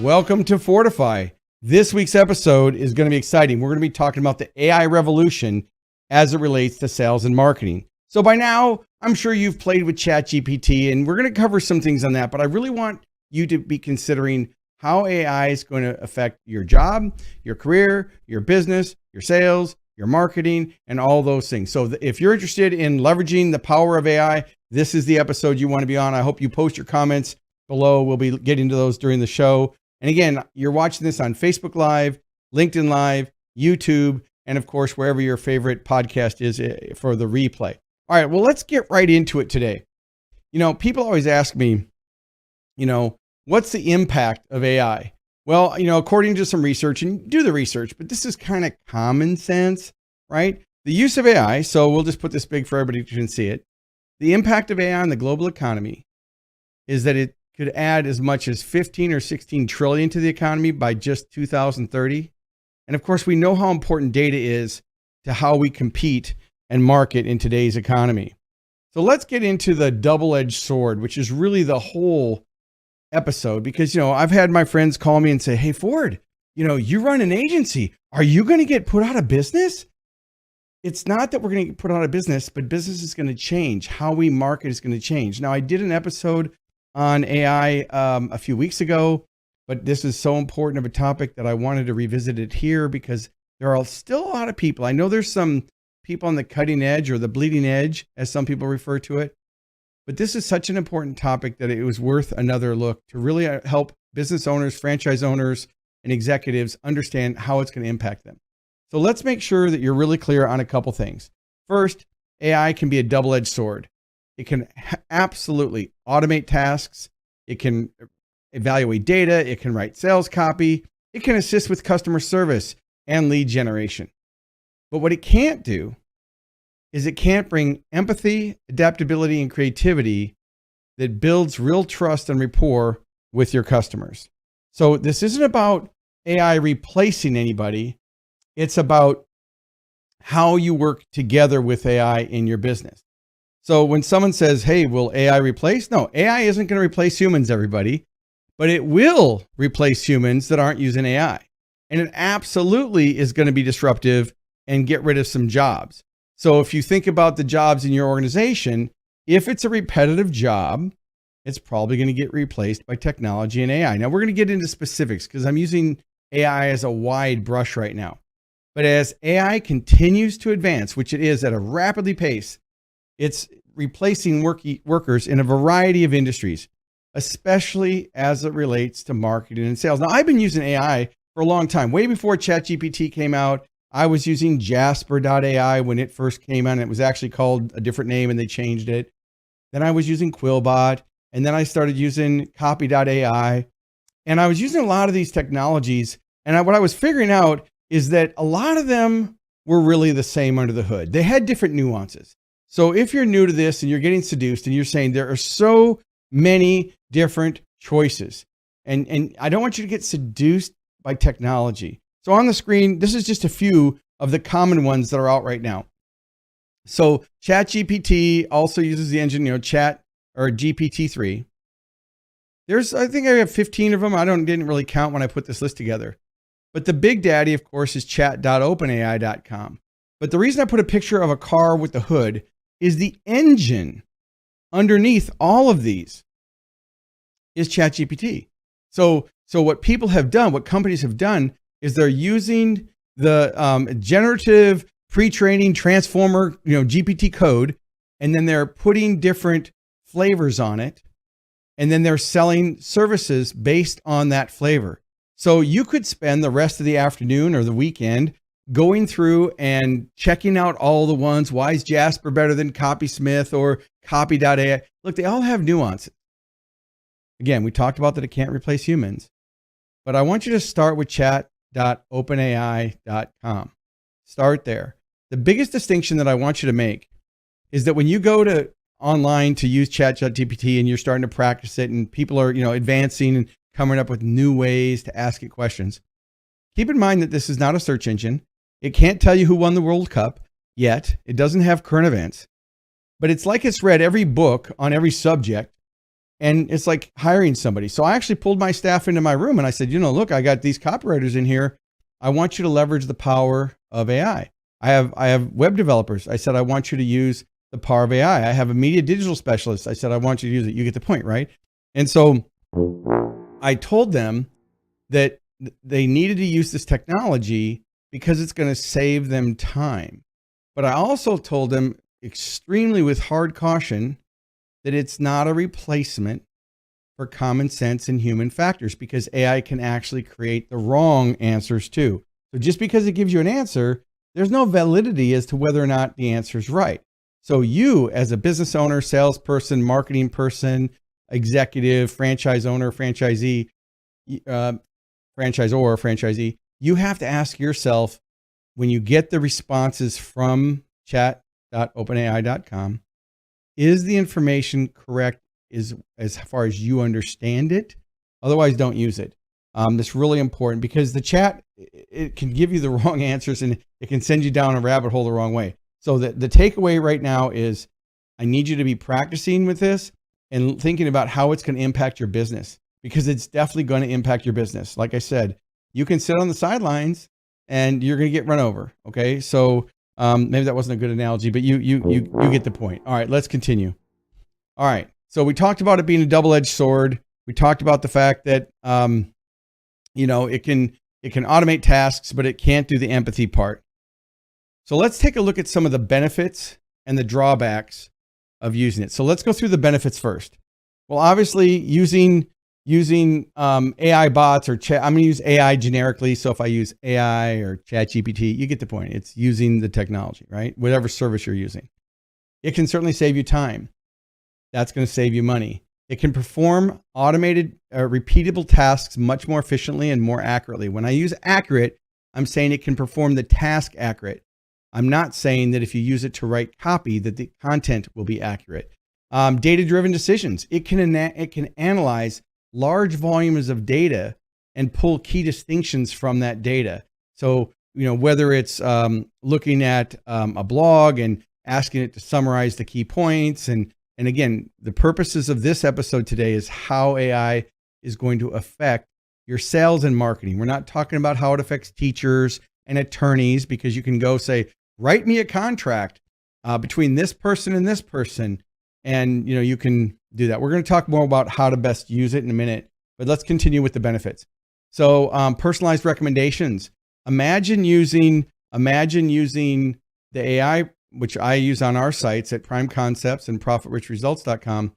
Welcome to Fordify. This week's episode is going to be exciting. We're going to be talking about the AI revolution as it relates to sales and marketing. So by now, I'm sure you've played with ChatGPT, and we're going to cover some things on that, but I really want you to be considering how AI is going to affect your job, your career, your business, your sales, your marketing, and all those things. So if you're interested in leveraging the power of AI, this is the episode you want to be on. I hope you post your comments below. We'll be getting to those during the show. And again, you're watching this on Facebook Live, LinkedIn Live, YouTube, and of course, wherever your favorite podcast is for the replay. All right, well, let's get right into it today. People always ask me, what's the impact of AI? Well, according to some research, and do the research, but this is kind of common sense, right? The use of AI, so we'll just put this big for everybody who can see it. The impact of AI on the global economy is that it could add as much as 15 or 16 trillion to the economy by just 2030. And of course, we know how important data is to how we compete and market in today's economy. So let's get into the double-edged sword, which is really the whole episode, because, I've had my friends call me and say, hey, Ford, you run an agency. Are you going to get put out of business? It's not that we're going to get put out of business, but business is going to change. How we market is going to change. Now, I did an episode on AI a few weeks ago, but this is so important of a topic that I wanted to revisit it here because there are still a lot of people. I know there's some people on the cutting edge or the bleeding edge, as some people refer to it, but this is such an important topic that it was worth another look to really help business owners, franchise owners, and executives understand how it's going to impact them. So let's make sure that you're really clear on a couple things. First, AI can be a double-edged sword. It can absolutely automate tasks. It can evaluate data. It can write sales copy. It can assist with customer service and lead generation. But what it can't do is it can't bring empathy, adaptability, and creativity that builds real trust and rapport with your customers. So this isn't about AI replacing anybody. It's about how you work together with AI in your business. So when someone says, hey, will AI replace? No, AI isn't going to replace humans, everybody, but it will replace humans that aren't using AI. And it absolutely is going to be disruptive and get rid of some jobs. So if you think about the jobs in your organization, if it's a repetitive job, it's probably going to get replaced by technology and AI. Now we're going to get into specifics because I'm using AI as a wide brush right now. But as AI continues to advance, which it is at a rapidly pace, it's replacing workers in a variety of industries, especially as it relates to marketing and sales. Now, I've been using AI for a long time. Way before ChatGPT came out, I was using Jasper.ai when it first came out. It was actually called a different name and they changed it. Then I was using Quillbot, and then I started using Copy.ai. And I was using a lot of these technologies. And what I was figuring out is that a lot of them were really the same under the hood. They had different nuances. So if you're new to this and you're getting seduced and you're saying there are so many different choices, and I don't want you to get seduced by technology. So on the screen, this is just a few of the common ones that are out right now. So ChatGPT also uses the engine, Chat or GPT-3. I think I have 15 of them. Didn't really count when I put this list together. But the big daddy, of course, is chat.openai.com. But the reason I put a picture of a car with the hood is the engine underneath all of these is ChatGPT. So what people have done, what companies have done, is they're using the generative pre-training transformer, GPT code, and then they're putting different flavors on it, and then they're selling services based on that flavor. So you could spend the rest of the afternoon or the weekend going through and checking out all the ones. Why is Jasper better than Copysmith or Copy.ai? Look, they all have nuances. Again, we talked about that it can't replace humans, but I want you to start with chat.openai.com. Start there. The biggest distinction that I want you to make is that when you go to online to use ChatGPT and you're starting to practice it and people are, advancing and coming up with new ways to ask it questions, keep in mind that this is not a search engine. It can't tell you who won the World Cup yet. It doesn't have current events, but it's like it's read every book on every subject And it's like hiring somebody. So I actually pulled my staff into my room and I said, look, I got these copywriters in here. I want you to leverage the power of AI. I have web developers. I said, I want you to use the power of AI. I have a media digital specialist. I said, I want you to use it. You get the point, right? And so I told them that they needed to use this technology because it's going to save them time. But I also told them extremely with hard caution that it's not a replacement for common sense and human factors, because AI can actually create the wrong answers too. So just because it gives you an answer, there's no validity as to whether or not the answer is right. So you, as a business owner, salesperson, marketing person, executive, franchise owner, franchisee, franchisee, you have to ask yourself, when you get the responses from chat.openai.com, is the information correct as far as you understand it? Otherwise, don't use it. That's really important, because the chat, it can give you the wrong answers and it can send you down a rabbit hole the wrong way. So the takeaway right now is, I need you to be practicing with this and thinking about how it's going to impact your business, because it's definitely going to impact your business. Like I said, you can sit on the sidelines and you're going to get run over. Okay. So maybe that wasn't a good analogy, but you get the point. All right, let's continue. All right. So we talked about it being a double-edged sword. We talked about the fact that, it can automate tasks, but it can't do the empathy part. So let's take a look at some of the benefits and the drawbacks of using it. So let's go through the benefits first. Well, obviously using AI bots or chat, I'm going to use AI generically. So if I use AI or ChatGPT, you get the point. It's using the technology, right? Whatever service you're using. It can certainly save you time. That's going to save you money. It can perform automated, repeatable tasks much more efficiently and more accurately. When I use accurate, I'm saying it can perform the task accurate. I'm not saying that if you use it to write copy, that the content will be accurate. Data-driven decisions. It can analyze large volumes of data and pull key distinctions from that data. So, whether it's looking at a blog and asking it to summarize the key points. And again, the purposes of this episode today is how AI is going to affect your sales and marketing. We're not talking about how it affects teachers and attorneys, because you can go say, write me a contract between this person and this person. And, you can do that. We're going to talk more about how to best use it in a minute, but let's continue with the benefits. So personalized recommendations. Imagine using the AI, which I use on our sites at Prime Concepts and ProfitRichResults.com,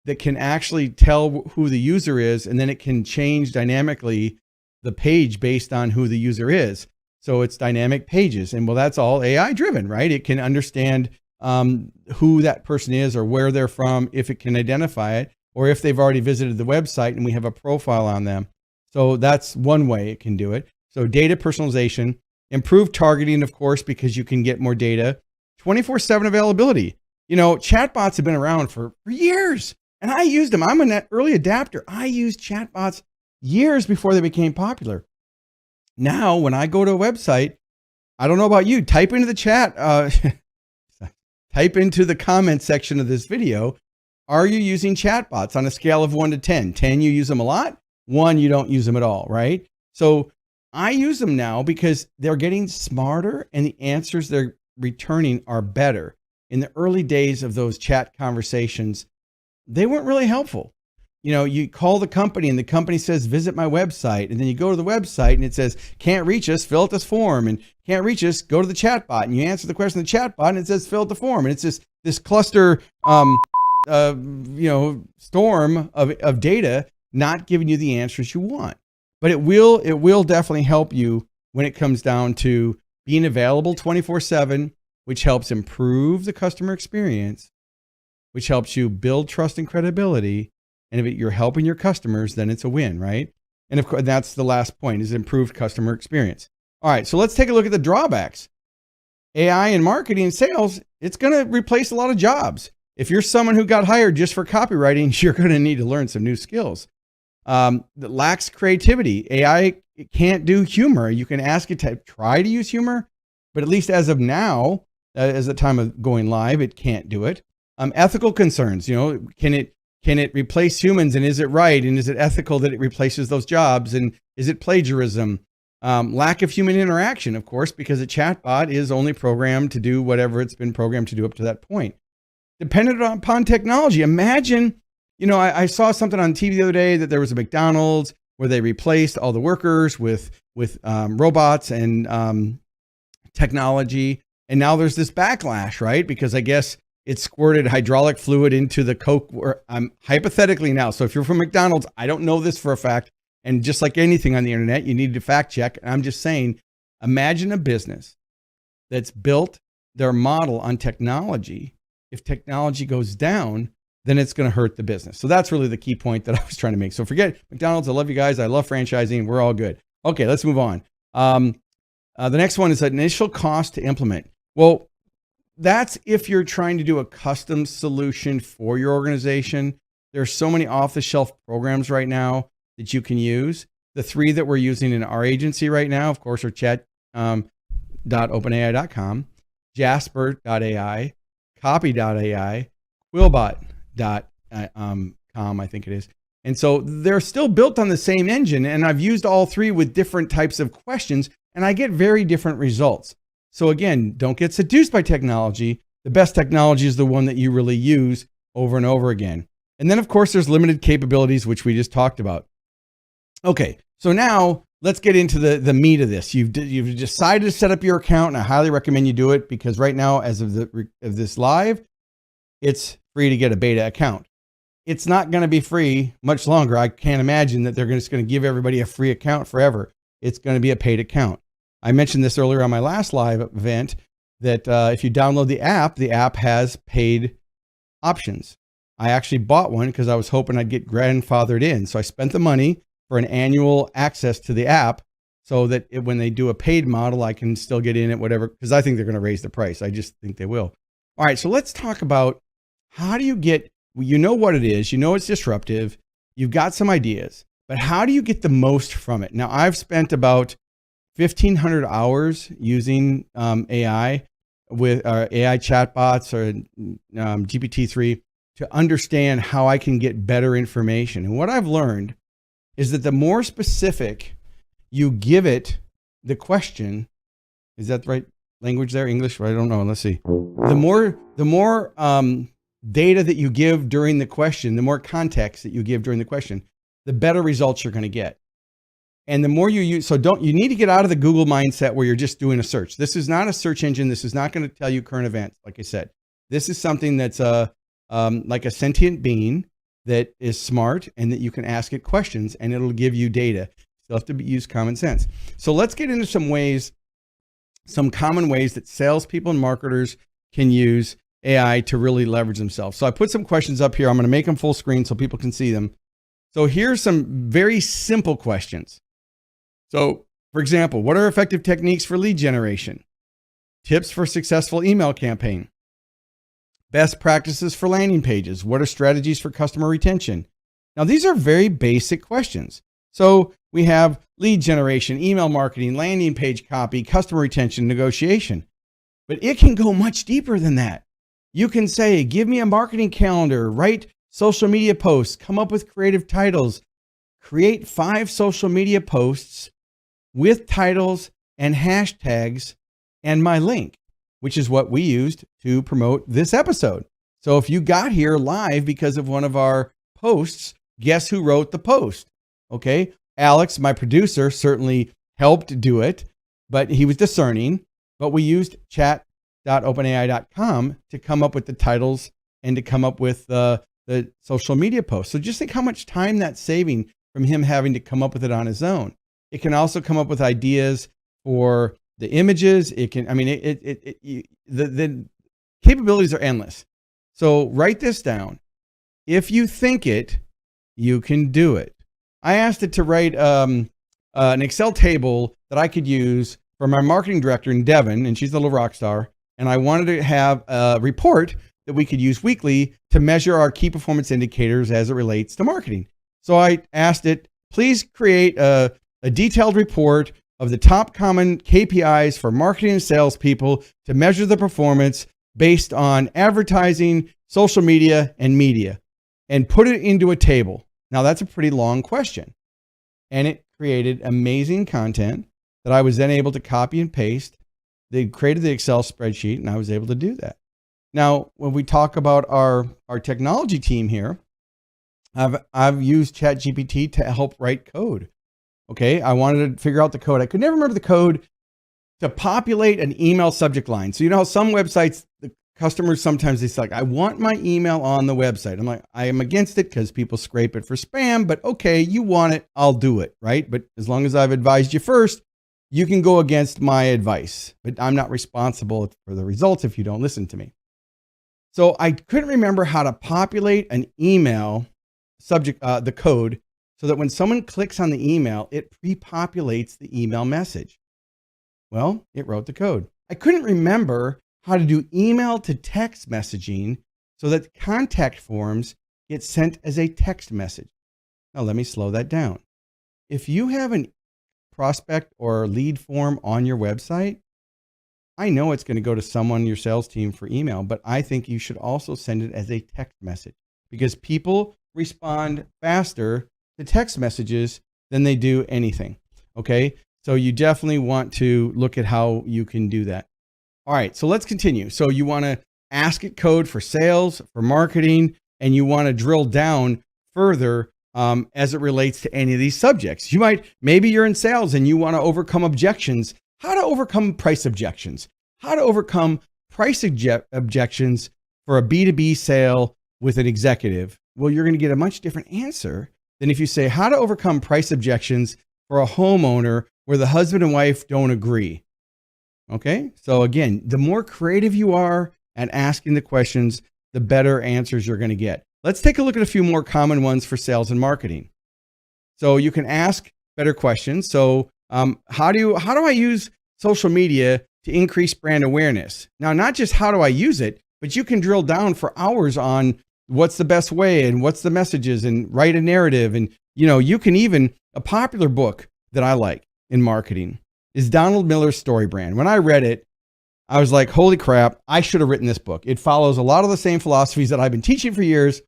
that can actually tell who the user is, and then it can change dynamically the page based on who the user is. So it's dynamic pages. And well, that's all AI driven, right? It can understand who that person is or where they're from, if it can identify it, or if they've already visited the website and we have a profile on them. So that's one way it can do it. So data personalization, improved targeting, of course, because you can get more data, 24/7 availability. Chatbots have been around for years, and I used them. I'm an early adapter. I used chatbots years before they became popular. Now, when I go to a website, I don't know about you, type into the chat, type into the comment section of this video, are you using chatbots on a scale of 1 to 10? 10, you use them a lot. 1, you don't use them at all, right? So I use them now because they're getting smarter and the answers they're returning are better. In the early days of those chat conversations, they weren't really helpful. You call the company and the company says, visit my website. And then you go to the website and it says, can't reach us, fill out this form. And can't reach us, go to the chat bot. And you answer the question in the chat bot and it says, fill out the form. And it's this cluster, storm of data, not giving you the answers you want. But it will definitely help you when it comes down to being available 24/7, which helps improve the customer experience, which helps you build trust and credibility. And if you're helping your customers, then it's a win, right? And of course, that's the last point, is improved customer experience. All right, so let's take a look at the drawbacks. AI in marketing and sales, it's going to replace a lot of jobs. If you're someone who got hired just for copywriting, you're going to need to learn some new skills. That lacks creativity. AI, it can't do humor. You can ask it to try to use humor, but at least as of now, as the time of going live, it can't do it. Ethical concerns, can Can it replace humans? And is it right? And is it ethical that it replaces those jobs? And is it plagiarism? Lack of human interaction, of course, because a chatbot is only programmed to do whatever it's been programmed to do up to that point. Dependent upon technology. Imagine, I saw something on TV the other day that there was a McDonald's where they replaced all the workers with robots and technology. And now there's this backlash, right? Because I guess it squirted hydraulic fluid into the Coke, or hypothetically now. So if you're from McDonald's, I don't know this for a fact. And just like anything on the internet, you need to fact check. And I'm just saying, imagine a business that's built their model on technology. If technology goes down, then it's going to hurt the business. So that's really the key point that I was trying to make. So forget McDonald's. I love you guys. I love franchising. We're all good. Okay, let's move on. The next one is initial cost to implement. Well, that's if you're trying to do a custom solution for your organization. There's so many off-the-shelf programs right now that you can use. The 3 that we're using in our agency right now, of course, are chat.openai.com, jasper.ai, copy.ai, quillbot.com, I think it is. And so they're still built on the same engine. And I've used all 3 with different types of questions, and I get very different results. So again, don't get seduced by technology. The best technology is the one that you really use over and over again. And then, of course, there's limited capabilities, which we just talked about. Okay, so now let's get into the meat of this. You've decided to set up your account, and I highly recommend you do it because right now, as of this live, it's free to get a beta account. It's not going to be free much longer. I can't imagine that they're just going to give everybody a free account forever. It's going to be a paid account. I mentioned this earlier on my last live event that if you download the app has paid options. I actually bought one because I was hoping I'd get grandfathered in. So I spent the money for an annual access to the app so that when they do a paid model, I can still get in at whatever, because I think they're going to raise the price. I just think they will. All right, so let's talk about how do you get, you know what it is, you know it's disruptive, you've got some ideas, but how do you get the most from it? Now, I've spent about 1,500 hours using AI with AI chatbots or GPT-3 to understand how I can get better information. And what I've learned is that the more specific you give it the question, is that the right language there? English? I don't know. Let's see. The more data that you give during the question, the more context that you give during the question, the better results you're going to get. And the more you use, you need to get out of the Google mindset where you're just doing a search. This is not a search engine. This is not going to tell you current events. Like I said, this is something that's like a sentient being that is smart and that you can ask it questions and it'll give you data. Still have to use common sense. So let's get into some common ways that salespeople and marketers can use AI to really leverage themselves. So I put some questions up here. I'm going to make them full screen so people can see them. So here's some very simple questions. So, for example, what are effective techniques for lead generation? Tips for successful email campaign? Best practices for landing pages? What are strategies for customer retention? Now, these are very basic questions. So we have lead generation, email marketing, landing page copy, customer retention, negotiation. But it can go much deeper than that. You can say, give me a marketing calendar, write social media posts, come up with creative titles, create 5 social media posts with titles and hashtags and my link, which is what we used to promote this episode. So if you got here live because of one of our posts, guess who wrote the post? Okay, Alex, my producer, certainly helped do it, but he was discerning. But we used chat.openai.com to come up with the titles and to come up with the social media posts. So just think how much time that's saving from him having to come up with it on his own. It can also come up with ideas for the images. It can, the capabilities are endless. So write this down. If you think it, you can do it. I asked it to write an Excel table that I could use for my marketing director in Devon, and she's a little rock star. And I wanted to have a report that we could use weekly to measure our key performance indicators as it relates to marketing. So I asked it, please create a detailed report of the top common KPIs for marketing and salespeople to measure the performance based on advertising, social media, and media. and put it into a table. Now, that's a pretty long question. And it created amazing content that I was then able to copy and paste. They created the Excel spreadsheet, and I was able to do that. Now, when we talk about our technology team here, I've used ChatGPT to help write code. Okay, I wanted to figure out the code. I could never remember the code to populate an email subject line. So you know how some websites, the customers sometimes they say, like, I want my email on the website. I'm like, I am against it because people scrape it for spam, but okay, you want it, I'll do it, right? But as long as I've advised you first, you can go against my advice, but I'm not responsible for the results if you don't listen to me. So I couldn't remember how to populate an email subject, the code, so that when someone clicks on the email, it pre-populates the email message. Well, it wrote the code. I couldn't remember how to do email to text messaging so that contact forms get sent as a text message. Now, let me slow that down. If you have a prospect or lead form on your website, I know it's going to go to someone, your sales team, for email, but I think you should also send it as a text message because people respond faster to text messages than they do anything. Okay. So you definitely want to look at how you can do that. All right. So let's continue. So you want to ask it code for sales, for marketing, and you want to drill down further as it relates to any of these subjects. Maybe you're in sales and you want to overcome objections. How to overcome price objections. How to overcome price objections for a B2B sale with an executive. Well, you're going to get a much different answer than if you say how to overcome price objections for a homeowner where the husband and wife don't agree. Okay. So again, the more creative you are at asking the questions, the better answers you're going to get. Let's take a look at a few more common ones for sales and marketing. So you can ask better questions. So how do I use social media to increase brand awareness? Now, not just how do I use it, but you can drill down for hours on what's the best way and what's the messages and write a narrative. And, you can even, a popular book that I like in marketing is Donald Miller's Story Brand. When I read it, I was like, holy crap, I should have written this book. It follows a lot of the same philosophies that I've been teaching for years,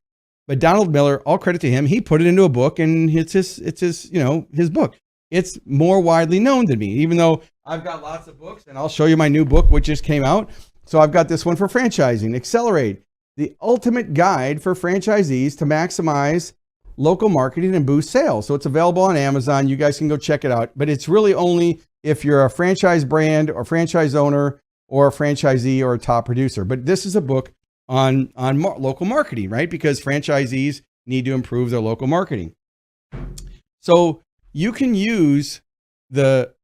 but Donald Miller, all credit to him, he put it into a book and it's his book. It's more widely known than me, even though I've got lots of books, and I'll show you my new book, which just came out. So I've got this one for franchising, Accelerate, the ultimate guide for franchisees to maximize local marketing and boost sales. So it's available on Amazon. You guys can go check it out, but it's really only if you're a franchise brand or franchise owner or a franchisee or a top producer. But this is a book on local marketing, right? Because franchisees need to improve their local marketing. So you can use the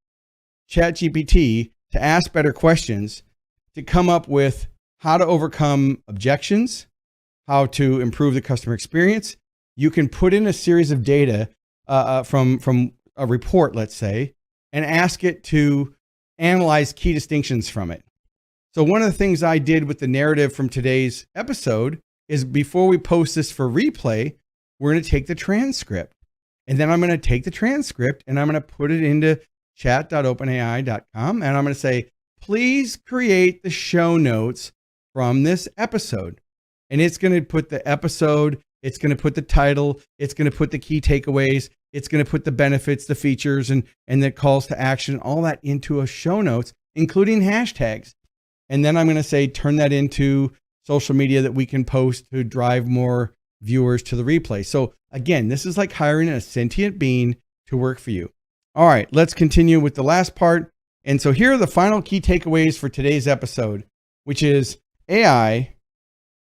ChatGPT to ask better questions to come up with how to overcome objections, how to improve the customer experience. You can put in a series of data from a report, let's say, and ask it to analyze key distinctions from it. So one of the things I did with the narrative from today's episode is before we post this for replay, we're going to take the transcript. And then I'm going to take the transcript and I'm going to put it into chat.openai.com. And I'm going to say, please create the show notes from this episode. And it's going to put the episode, it's going to put the title, it's going to put the key takeaways, it's going to put the benefits, the features, and the calls to action, all that into a show notes, including hashtags. And then I'm going to say, turn that into social media that we can post to drive more viewers to the replay. So again, this is like hiring a sentient being to work for you. All right, let's continue with the last part. And so here are the final key takeaways for today's episode, which is AI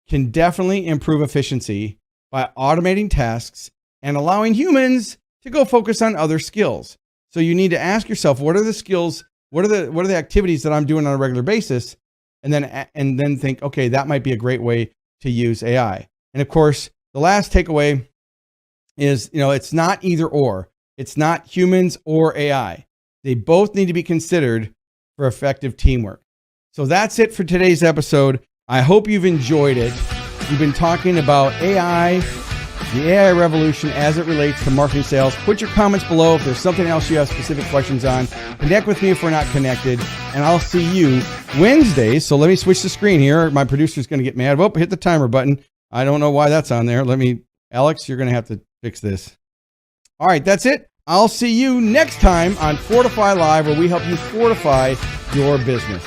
can definitely improve efficiency by automating tasks and allowing humans to go focus on other skills. So you need to ask yourself, what are the skills? What are the activities that I'm doing on a regular basis? And then think, okay, that might be a great way to use AI. And of course, the last takeaway is, it's not either or. It's not humans or AI. They both need to be considered for effective teamwork. So that's it for today's episode. I hope you've enjoyed it. We've been talking about AI, the AI revolution as it relates to marketing sales. Put your comments below if there's something else you have specific questions on. Connect with me if we're not connected, and I'll see you Wednesday. So let me switch the screen here. My producer's going to get mad. Oh, hit the timer button. I don't know why that's on there. Let me Alex, you're going to have to fix this. All right, that's it. I'll see you next time on Fordify Live, where we help you fortify your business.